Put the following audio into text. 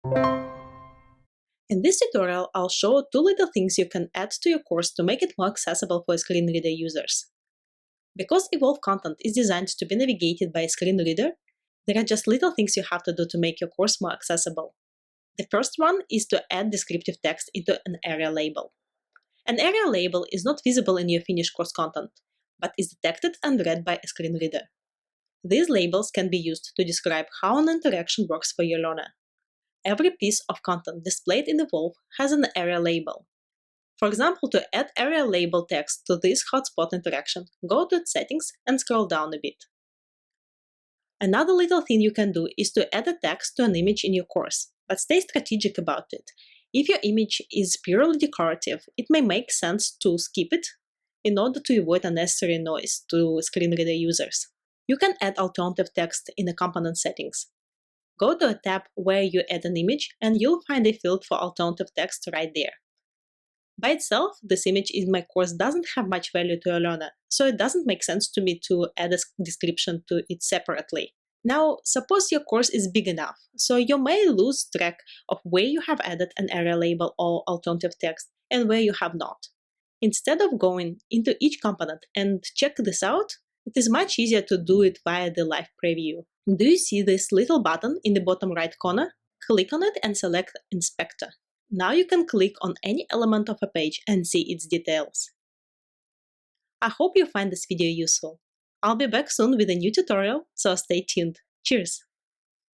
In this tutorial, I'll show 2 little things you can add to your course to make it more accessible for screen reader users. Because Evolve content is designed to be navigated by a screen reader, there are just little things you have to do to make your course more accessible. The first one is to add descriptive text into an Aria label. An Aria label is not visible in your finished course content, but is detected and read by a screen reader. These labels can be used to describe how an interaction works for your learner. Every piece of content displayed in Evolve has an Aria label. For example, to add Aria label text to this hotspot interaction, go to its settings and scroll down a bit. Another little thing you can do is to add a text to an image in your course, but stay strategic about it. If your image is purely decorative, it may make sense to skip it in order to avoid unnecessary noise to screen reader users. You can add alternative text in the component settings. Go to a tab where you add an image and you'll find a field for alternative text right there. By itself, this image in my course doesn't have much value to a learner, so it doesn't make sense to me to add a description to it separately. Now, suppose your course is big enough, so you may lose track of where you have added an Aria label or alternative text and where you have not. Instead of going into each component and check this out, it is much easier to do it via the live preview. Do you see this little button in the bottom right corner? Click on it and select Inspector. Now you can click on any element of a page and see its details. I hope you find this video useful. I'll be back soon with a new tutorial, so stay tuned. Cheers!